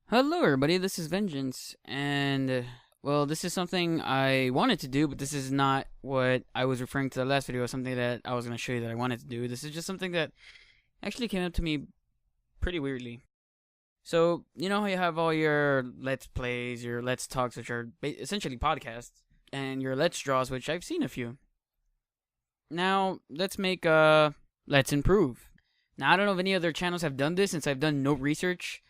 Hello, everybody. This is Vengeance, and well, this is something I wanted to do, but this is not what I was referring to the last video. Something that I was going to show you that I wanted to do. This is just something that actually came up to me pretty weirdly. So you know how you have all your Let's Plays, your Let's Talks, which are essentially podcasts, and your Let's Draws, which I've seen a few. Now let's make Let's Improve. Now I don't know if any other channels have done this since I've done no research.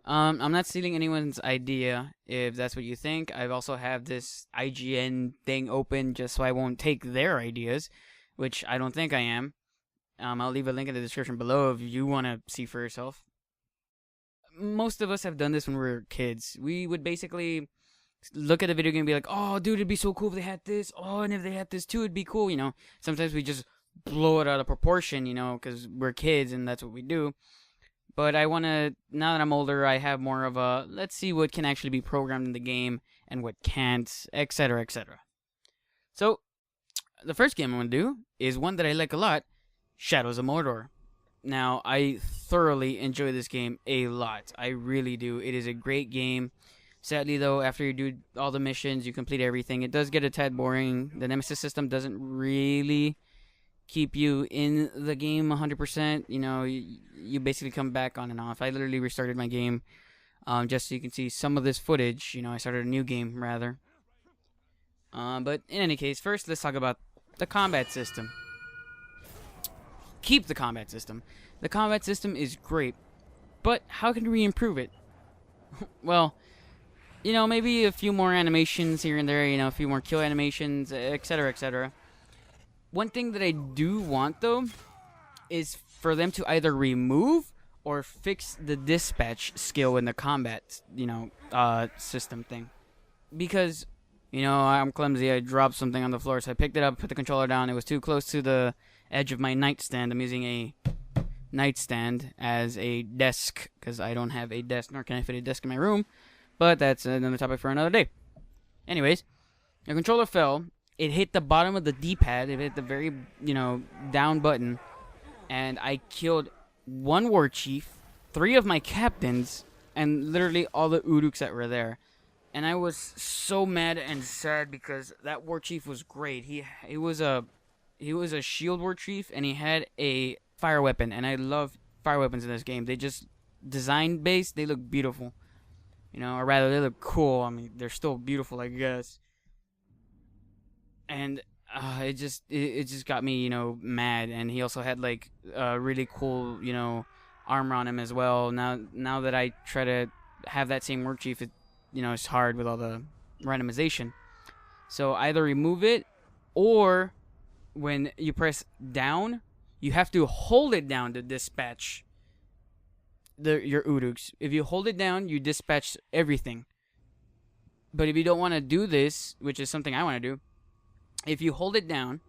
I'm not stealing anyone's idea if that's what you think. I also have this IGN thing open just so I won't take their ideas, which I don't think I am. I'll leave a link in the description below if you want to see for yourself. Most of us have done this when we were kids. We would basically look at the video game and be like, oh, dude, it'd be so cool if they had this. Oh, and if they had this too, it'd be cool, you know. Sometimes we just blow it out of proportion, you know, because we're kids and that's what we do. But I want to, now that I'm older, I have more of a, let's see what can actually be programmed in the game and what can't, etc., etc. So, the first game I want to do is one that I like a lot, Shadows of Mordor. Now, I thoroughly enjoy this game a lot. I really do. It is a great game. Sadly, though, after you do all the missions, you complete everything, it does get a tad boring. The Nemesis system doesn't really keep you in the game 100%. You know, you basically come back on and off. I literally restarted my game just so you can see some of this footage. You know, I started a new game, rather. But in any case, first let's talk about the combat system. Keep the combat system. The combat system is great, but how can we improve it? Well, you know, maybe a few more animations here and there, you know, a few more kill animations, etc., etc. One thing that I do want, though, is for them to either remove or fix the dispatch skill in the combat, you know, system thing. Because, you know, I'm clumsy. I dropped something on the floor, so I picked it up, put the controller down. It was too close to the edge of my nightstand. I'm using a nightstand as a desk because I don't have a desk, nor can I fit a desk in my room. But that's another topic for another day. Anyways, the controller fell. It hit the bottom of the D-pad. It hit the very, you know, down button. And I killed one war chief, 3 of my captains, and literally all the Uruks that were there. And I was so mad and sad because that war chief was great. He was a shield war chief, and he had a fire weapon. And I love fire weapons in this game. They just, design based, they look beautiful. You know, or rather, they look cool. I mean, they're still beautiful, I guess. And it just got me, you know, mad. And he also had like really cool, you know, armor on him as well. Now that I try to have that same work chief, you know, it's hard with all the randomization. So either remove it, or when you press down, you have to hold it down to dispatch your Uruks. If you hold it down, you dispatch everything. But if you don't want to do this, which is something I want to do, if you hold it down,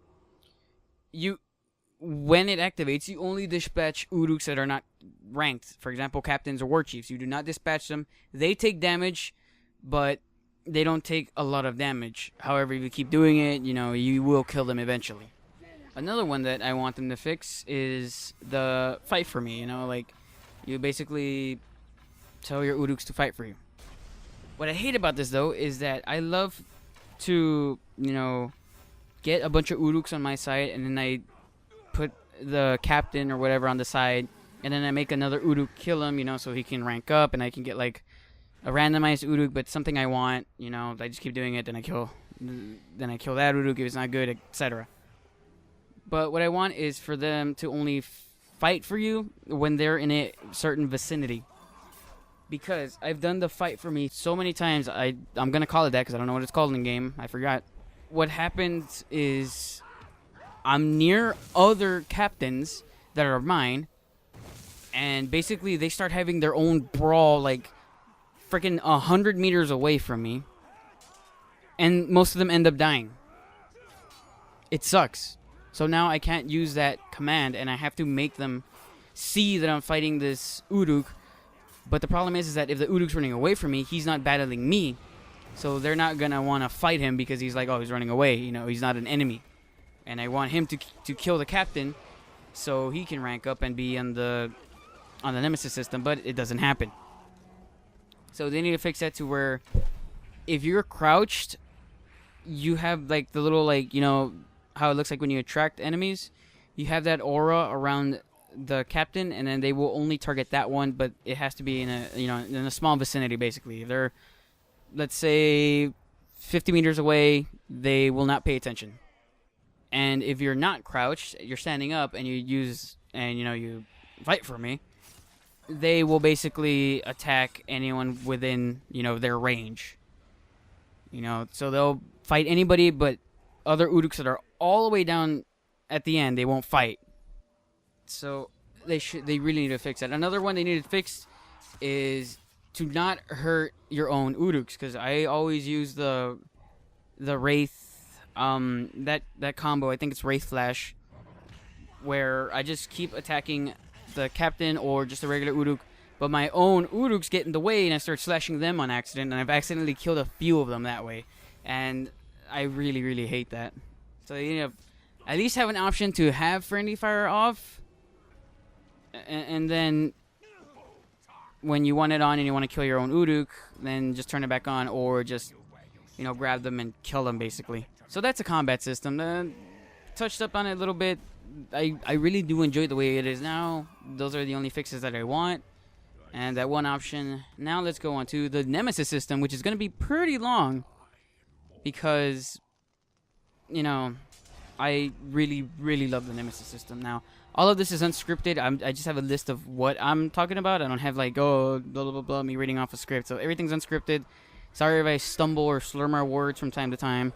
when it activates, you only dispatch Uruks that are not ranked. For example, captains or war chiefs. You do not dispatch them. They take damage, but they don't take a lot of damage. However, if you keep doing it, you know, you will kill them eventually. Another one that I want them to fix is the fight for me. You know, like, you basically tell your Uruks to fight for you. What I hate about this, though, is that I love to, you know, get a bunch of Uruks on my side, and then I put the captain or whatever on the side, and then I make another Uruk kill him, you know, so he can rank up, and I can get like a randomized Uruk, but something I want, you know. I just keep doing it, then I kill that Uruk if it's not good, etc. But what I want is for them to only fight for you when they're in a certain vicinity. Because I've done the fight for me so many times, I'm gonna call it that because I don't know what it's called in the game. I forgot. What happens is I'm near other captains that are mine, and basically they start having their own brawl like freaking 100 meters away from me, and most of them end up dying. It sucks. So now I can't use that command, and I have to make them see that I'm fighting this Uruk. But the problem is that if the Uruk's running away from me, he's not battling me. So they're not going to want to fight him because he's like, oh, he's running away. You know, he's not an enemy. And I want him to kill the captain so he can rank up and be on the Nemesis system, but it doesn't happen. So they need to fix that to where if you're crouched, you have like the little like how it looks like when you attract enemies. You have that aura around the captain, and then they will only target that one, but it has to be in a in a small vicinity. Basically, if they're, let's say, 50 meters away, they will not pay attention. And if you're not crouched, you're standing up, and you fight for me, they will basically attack anyone within their range. So they'll fight anybody, but other Uruks that are all the way down at the end, they won't fight. So they really need to fix that. Another one they need to fix is to not hurt your own Uruks, because I always use the Wraith that combo. I think it's Wraith Flash, where I just keep attacking the captain or just a regular Uruk, but my own Uruks get in the way and I start slashing them on accident, and I've accidentally killed a few of them that way, and I really, really hate that. So at least have an option to have friendly fire off, and then when you want it on and you want to kill your own Uruk, then just turn it back on, or just grab them and kill them basically. So that's a combat system. Touched up on it a little bit. I really do enjoy the way it is now. Those are the only fixes that I want, and that one option. Now let's go on to the Nemesis system, which is going to be pretty long, because I really, really love the Nemesis system. Now, all of this is unscripted. I just have a list of what I'm talking about. I don't have like, blah, blah, blah, blah, me reading off a script. So everything's unscripted. Sorry if I stumble or slur my words from time to time.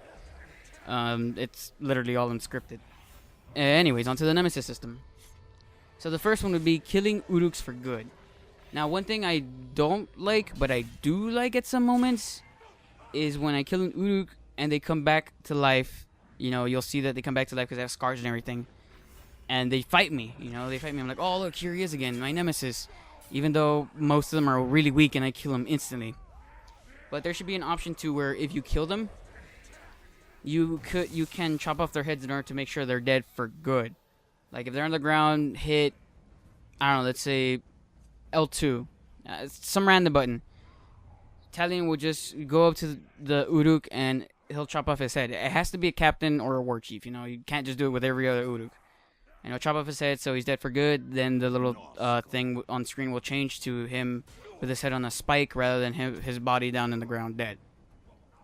It's literally all unscripted. Anyways, onto the Nemesis system. So the first one would be killing Uruks for good. Now, one thing I don't like, but I do like at some moments, is when I kill an Uruk and they come back to life. You'll see that they come back to life because they have scars and everything. And they fight me, they fight me. I'm like, oh, look, here he is again, my Nemesis. Even though most of them are really weak and I kill them instantly. But there should be an option to where if you kill them, you can chop off their heads in order to make sure they're dead for good. Like if they're on the ground, hit, I don't know, let's say L2. Some random button. Talion will just go up to the Uruk and he'll chop off his head. It has to be a captain or a war chief. You can't just do it with every other Uruk. Chop off his head so he's dead for good. Then the little thing on screen will change to him with his head on a spike rather than his body down in the ground dead.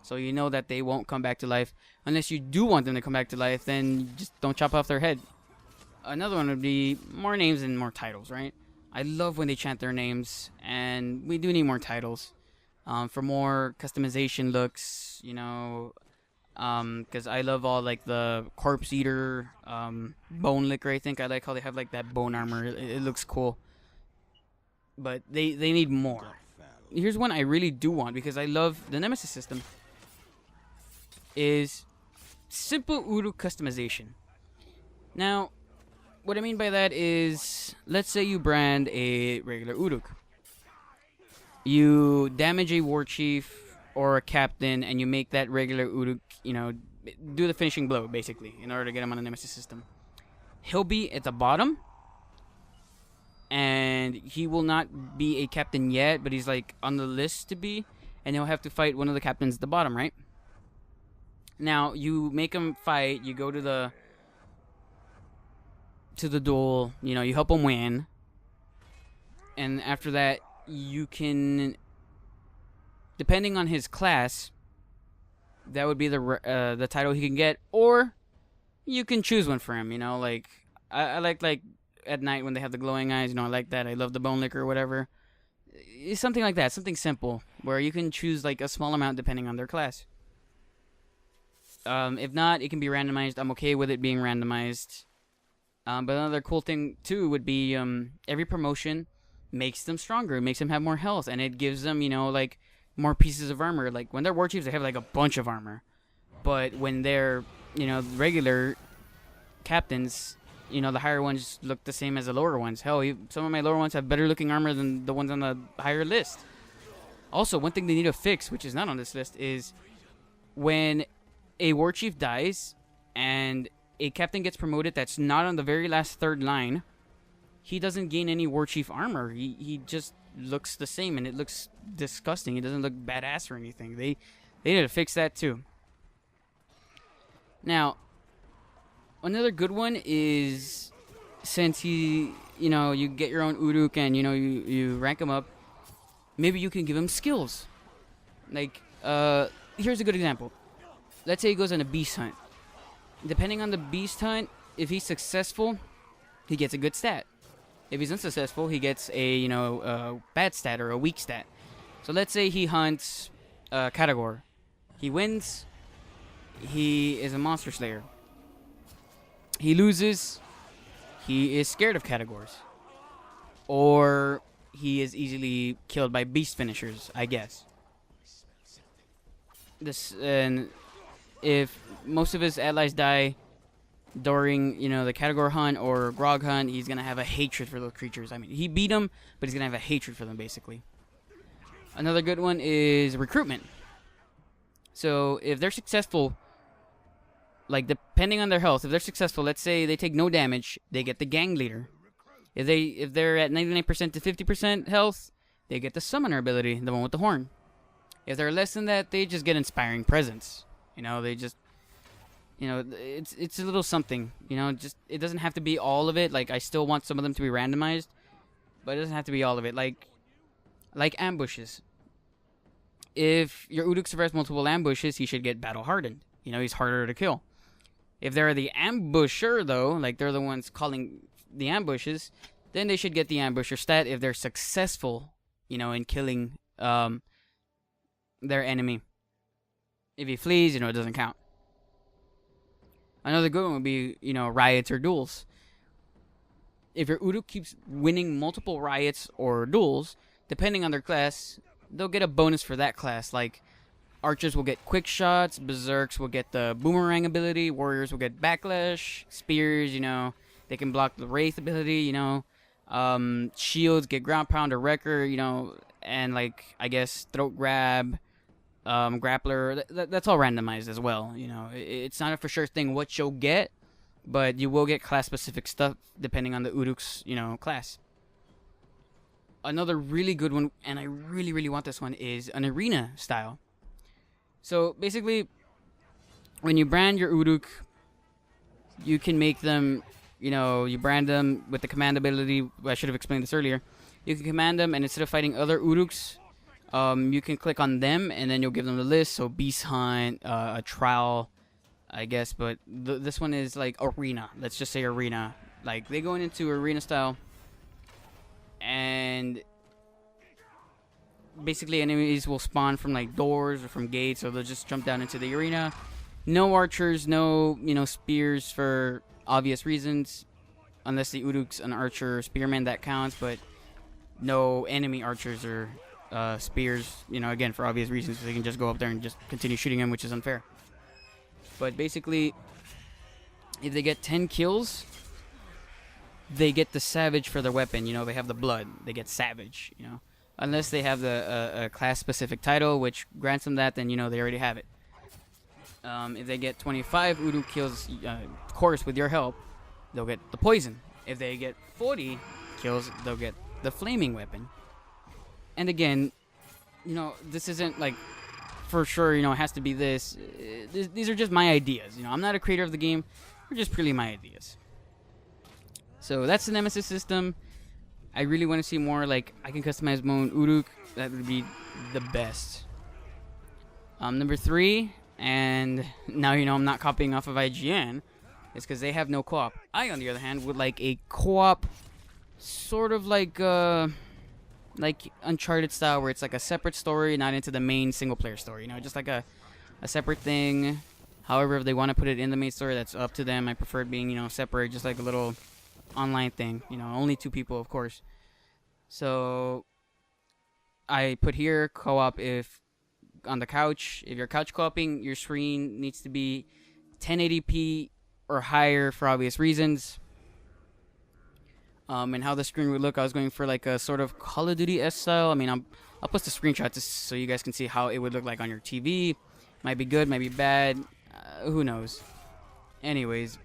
So you know that they won't come back to life. Unless you do want them to come back to life, then you just don't chop off their head. Another one would be more names and more titles, right? I love when they chant their names, and we do need more titles. For more customization looks, because I love all like the Corpse Eater, Bone Licker. I think I like how they have like that bone armor. It looks cool. But they need more. Here's one I really do want, because I love the Nemesis system, is simple Uruk customization. Now, what I mean by that is, let's say you brand a regular Uruk. You damage a war chief or a captain, and you make that regular Uruk, do the finishing blow, basically, in order to get him on the Nemesis system. He'll be at the bottom, and he will not be a captain yet, but he's like on the list to be, and he'll have to fight one of the captains at the bottom, right? Now, you make him fight, you go to the duel, you help him win, and after that, you can, depending on his class, that would be the title he can get, or you can choose one for him. Like I like at night when they have the glowing eyes. I like that. I love the Bone Licker or whatever. It's something like that, something simple where you can choose like a small amount depending on their class. If not, it can be randomized. I'm okay with it being randomized. But another cool thing too would be every promotion makes them stronger. It makes them have more health, and it gives them, like more pieces of armor. Like when they're war chiefs, they have like a bunch of armor. But when they're, regular captains, the higher ones look the same as the lower ones. Hell, some of my lower ones have better looking armor than the ones on the higher list. Also, one thing they need to fix, which is not on this list, is when a war chief dies and a captain gets promoted that's not on the very last third line, he doesn't gain any war chief armor. He just looks the same and it looks disgusting. It doesn't look badass or anything. They need to fix that too. Now, another good one is, since you get your own Uruk and you rank him up, maybe you can give him skills. Like, here's a good example. Let's say he goes on a beast hunt. Depending on the beast hunt, if he's successful, he gets a good stat. If he's unsuccessful, he gets a bad stat or a weak stat. So let's say he hunts Katagor. He wins. He is a monster slayer. He loses. He is scared of Katagors. Or he is easily killed by beast finishers, I guess. And if most of his allies die during, the Katagor hunt or Grog hunt, he's going to have a hatred for those creatures. I mean, he beat them, but he's going to have a hatred for them, basically. Another good one is recruitment. So if they're successful, like depending on their health, if they're successful, let's say they take no damage, they get the gang leader. If they're at 99% to 50% health, they get the summoner ability, the one with the horn. If they're less than that, they just get inspiring presence. They just, it's a little something. Just it doesn't have to be all of it. Like, I still want some of them to be randomized, but it doesn't have to be all of it. Like ambushes. If your Uruk survives multiple ambushes, he should get battle hardened. He's harder to kill. If they're the ambusher, though, like they're the ones calling the ambushes, then they should get the ambusher stat if they're successful, in killing their enemy. If he flees, it doesn't count. Another good one would be, riots or duels. If your Uruk keeps winning multiple riots or duels, depending on their class, they'll get a bonus for that class. Like, archers will get quick shots, berserks will get the boomerang ability, warriors will get backlash, spears, they can block the wraith ability, shields get ground pound or wrecker, and like, I guess, throat grab, grappler, that's all randomized as well. It's not a for sure thing what you'll get, but you will get class specific stuff depending on the Uruk's, class. Another really good one, and I really, really want this one, is an arena style. So basically, when you brand your Uruk, you can make them, you brand them with the command ability. I should have explained this earlier. You can command them, and instead of fighting other Uruks, you can click on them, and then you'll give them the list. So Beast Hunt, a Trial, I guess. But this one is like arena. Let's just say arena. Like, they go into arena style, and basically enemies will spawn from like doors or from gates, or they'll just jump down into the arena. No archers, no spears for obvious reasons, unless the Uruk's an archer or spearman, that counts. But no enemy archers or spears, again, for obvious reasons, so they can just go up there and just continue shooting them, which is unfair. But basically, if they get 10 kills, they get the Savage for their weapon. They have the blood. They get Savage, Unless they have the class-specific title, which grants them that, then, they already have it. If they get 25 Uruk kills, of course, with your help, they'll get the Poison. If they get 40 kills, they'll get the Flaming Weapon. And again, this isn't, like, for sure, it has to be this. These are just my ideas. I'm not a creator of the game. They're just purely my ideas. So that's the Nemesis system. I really want to see more, like, I can customize my own Uruk. That would be the best. Number 3, and now I'm not copying off of IGN, is because they have no co-op. I, on the other hand, would like a co-op, sort of like Uncharted style, where it's like a separate story, not into the main single-player story. Just like a separate thing. However, if they want to put it in the main story, that's up to them. I prefer it being, separate, just like a little online thing, only 2 people, of course. So I put here co-op if on the couch. If you're couch co-oping, your screen needs to be 1080p or higher for obvious reasons. And how the screen would look, I was going for like a sort of Call of Duty-esque style. I mean, I'll post a screenshot just so you guys can see how it would look like on your TV. Might be good, might be bad, who knows. Anyways,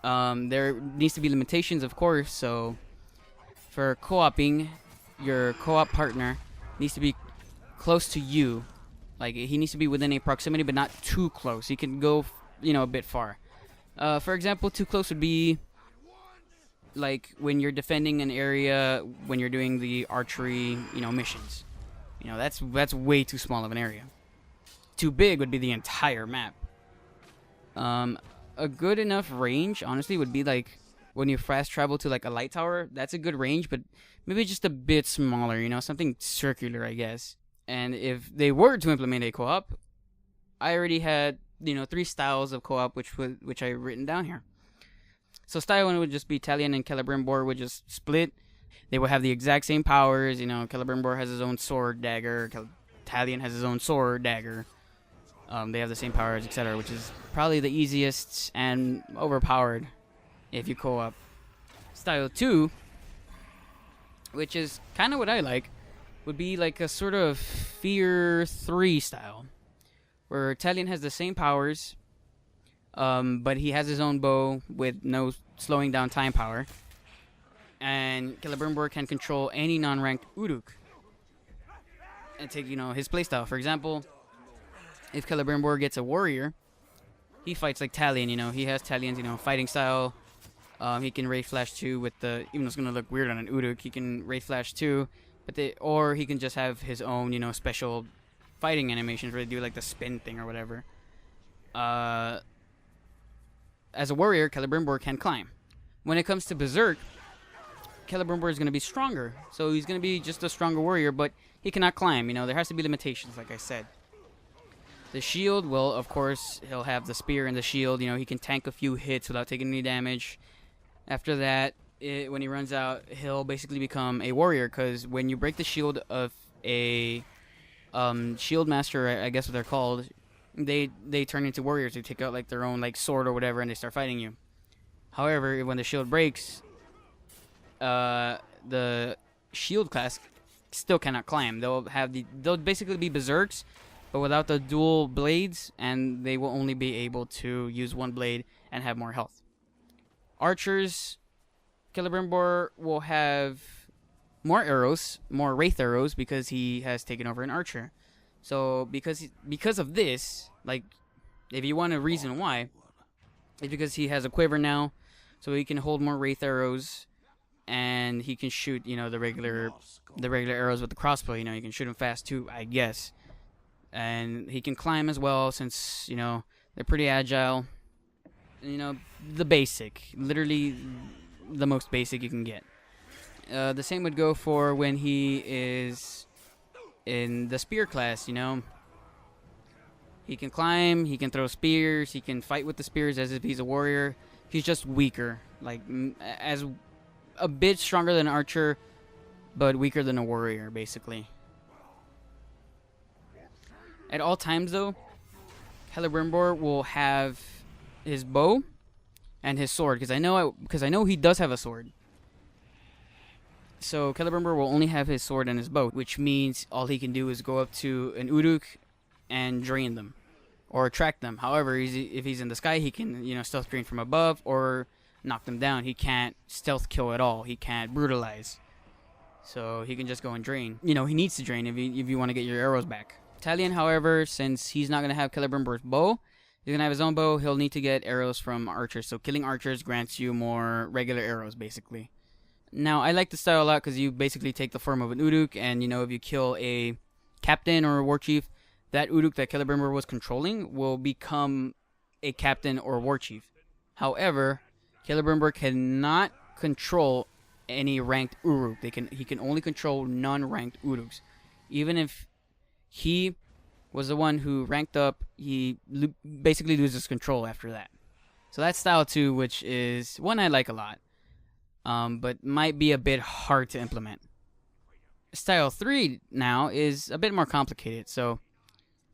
there needs to be limitations, of course. So for co-oping, your co-op partner needs to be close to you. Like, he needs to be within a proximity, but not too close. He can go, a bit far. For example, too close would be like when you're defending an area when you're doing the archery, missions. That's way too small of an area. Too big would be the entire map. A good enough range, honestly, would be like when you fast travel to like a light tower. That's a good range, but maybe just a bit smaller. Something circular, I guess. And if they were to implement a co-op, I already had 3 styles of co-op, which I written down here. So style 1 would just be Talion and Celebrimbor would just split. They would have the exact same powers. Celebrimbor has his own sword, dagger. Talion has his own sword, dagger. They have the same powers, etc., which is probably the easiest and overpowered if you co-op. Style 2, which is kind of what I like, would be like a sort of Fear 3 style, where Talion has the same powers, but he has his own bow with no slowing down time power. And Celebrimbor can control any non-ranked Uruk and take, his playstyle. For example, if Celebrimbor gets a warrior, he fights like Talion. He has Talion's, fighting style. He can Wraith Flash 2 with the, even though it's gonna look weird on an Uruk, he can Wraith Flash 2, or he can just have his own, special fighting animations where they do like the spin thing or whatever. As a warrior, Celebrimbor can climb. When it comes to Berserk, Celebrimbor is going to be stronger. So he's going to be just a stronger warrior, but he cannot climb. There has to be limitations, like I said. The shield, well, of course, he'll have the spear and the shield. He can tank a few hits without taking any damage. After that, when he runs out, he'll basically become a warrior, because when you break the shield of a shield master, I guess what they're called, they turn into warriors. They take out like their own like sword or whatever, and they start fighting you. However, when the shield breaks, the shield class still cannot climb. They'll basically be berserks, but without the dual blades, and they will only be able to use one blade and have more health. Archers, Celebrimbor will have more arrows, more wraith arrows, because he has taken over an archer. So because of this, like, if you want a reason why, it's because he has a quiver now, so he can hold more wraith arrows, and he can shoot, the regular arrows with the crossbow. He can shoot them fast too, I guess. And he can climb as well, since they're pretty agile. The basic, literally the most basic you can get. The same would go for when he is in the spear class. He can climb, he can throw spears, he can fight with the spears as if he's a warrior. He's just weaker, like as a bit stronger than an archer, but weaker than a warrior, basically. At all times, though, Celebrimbor will have his bow and his sword, because I know he does have a sword. So Celebrimbor will only have his sword and his bow, which means all he can do is go up to an Uruk and drain them, or attract them. However, if he's in the sky, he can stealth drain from above or knock them down. He can't stealth kill at all. He can't brutalize. So he can just go and drain. He needs to drain if you want to get your arrows back. Talion, however, since he's not going to have Celebrimbor's bow, he's going to have his own bow. He'll need to get arrows from archers. So killing archers grants you more regular arrows, basically. Now, I like the style a lot because you basically take the form of an Uruk, and if you kill a captain or a war chief, that Uruk that Celebrimbor was controlling will become a captain or war chief. However, Celebrimbor cannot control any ranked Uruk. He can only control non-ranked Uruks. Even if he was the one who ranked up, he basically loses control after that. So that's style 2, which is one I like a lot, but might be a bit hard to implement. Style 3 now is a bit more complicated. So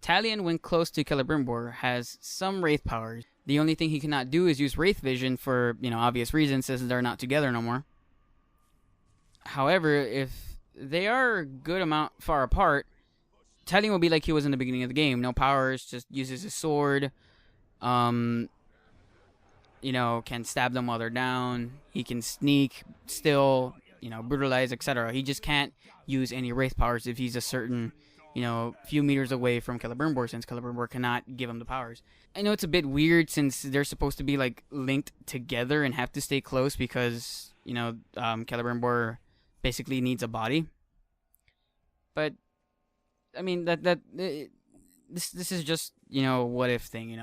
Talion, when close to Celebrimbor, has some Wraith powers. The only thing he cannot do is use Wraith Vision for, obvious reasons, since they're not together no more. However, if they are a good amount far apart, Talion will be like he was in the beginning of the game. No powers, just uses his sword. Can stab them while they're down. He can sneak still. brutalize, etc. He just can't use any wraith powers if he's a certain, few meters away from Celebrimbor, since Celebrimbor cannot give him the powers. I know it's a bit weird since they're supposed to be like linked together and have to stay close because Celebrimbor basically needs a body. But I mean this is just what if thing.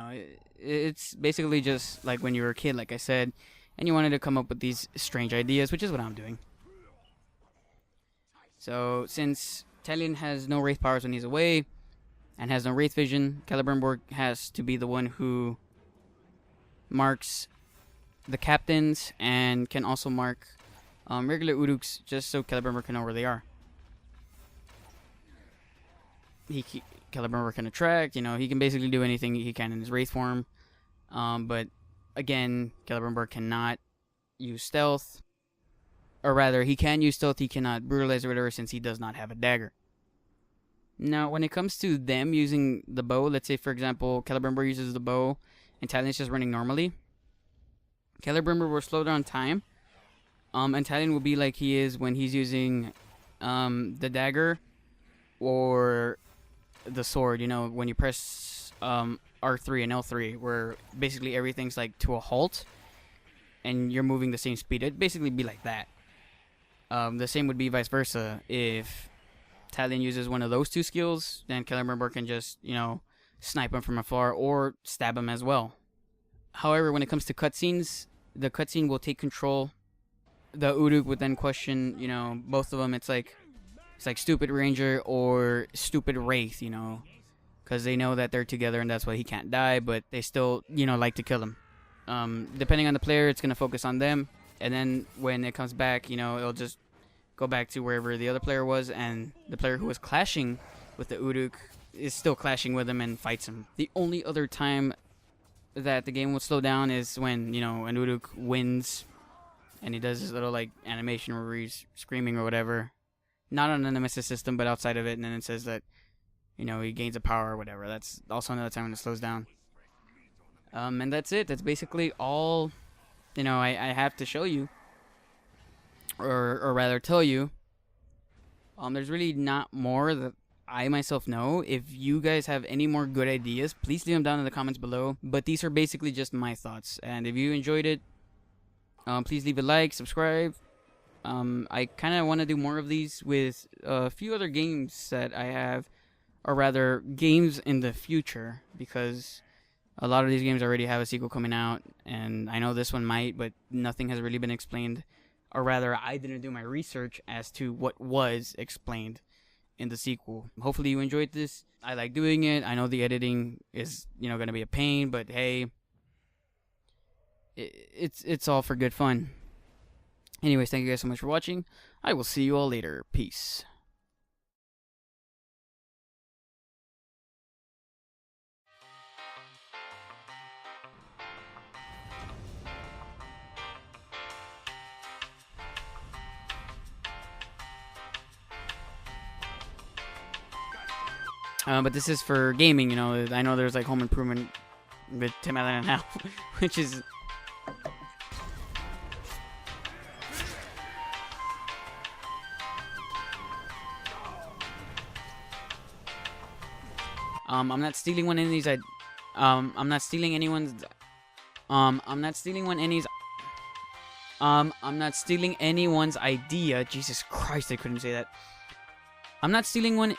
It's basically just like when you were a kid, like I said, and you wanted to come up with these strange ideas, which is what I'm doing. So since Talion has no wraith powers when he's away and has no wraith vision, Celebrimbor has to be the one who marks the captains and can also mark regular Uruks, just so Celebrimbor can know where they are. Celebrimbor can attract, he can basically do anything he can in his wraith form. But again, Celebrimbor cannot use stealth. Or rather, he can use stealth, he cannot brutalize or whatever, since he does not have a dagger. Now, when it comes to them using the bow, let's say, for example, Celebrimbor uses the bow, and Talion's just running normally. Celebrimbor will slow down time, and Talion will be like he is when he's using the dagger or the sword, when you press R3 and L3, where basically everything's like to a halt, and you're moving the same speed. It'd basically be like that. The same would be vice versa. If Talion uses one of those two skills, then Celebrimbor can just, snipe him from afar or stab him as well. However, when it comes to cutscenes, the cutscene will take control. The Uruk would then question, both of them. It's like stupid ranger or stupid wraith, because they know that they're together and that's why he can't die, but they still, like to kill him. Depending on the player, it's gonna focus on them, and then when it comes back, it'll just go back to wherever the other player was, and the player who was clashing with the Uruk is still clashing with him and fights him. The only other time that the game will slow down is when, an Uruk wins, and he does this little, animation where he's screaming or whatever. Not on the Nemesis system, but outside of it, and then it says that, he gains a power or whatever. That's also another time when it slows down. And that's it. That's basically all, I have to show you. Or rather tell you. There's really not more that I myself know. If you guys have any more good ideas, please leave them down in the comments below. But these are basically just my thoughts. And if you enjoyed it, please leave a like, subscribe. I kind of want to do more of these with a few other games that I have, or rather games in the future, because a lot of these games already have a sequel coming out, and I know this one might, but nothing has really been explained, or rather I didn't do my research as to what was explained in the sequel. Hopefully you enjoyed this. I like doing it. I know the editing is going to be a pain, but hey, it's all for good fun. Anyways, thank you guys so much for watching. I will see you all later. Peace. But this is for gaming, I know there's Home Improvement with Tim Allen now, which is... I'm not stealing one of these. I'm not stealing anyone's. I'm not stealing anyone's idea. Jesus Christ, I couldn't say that. I'm not stealing one.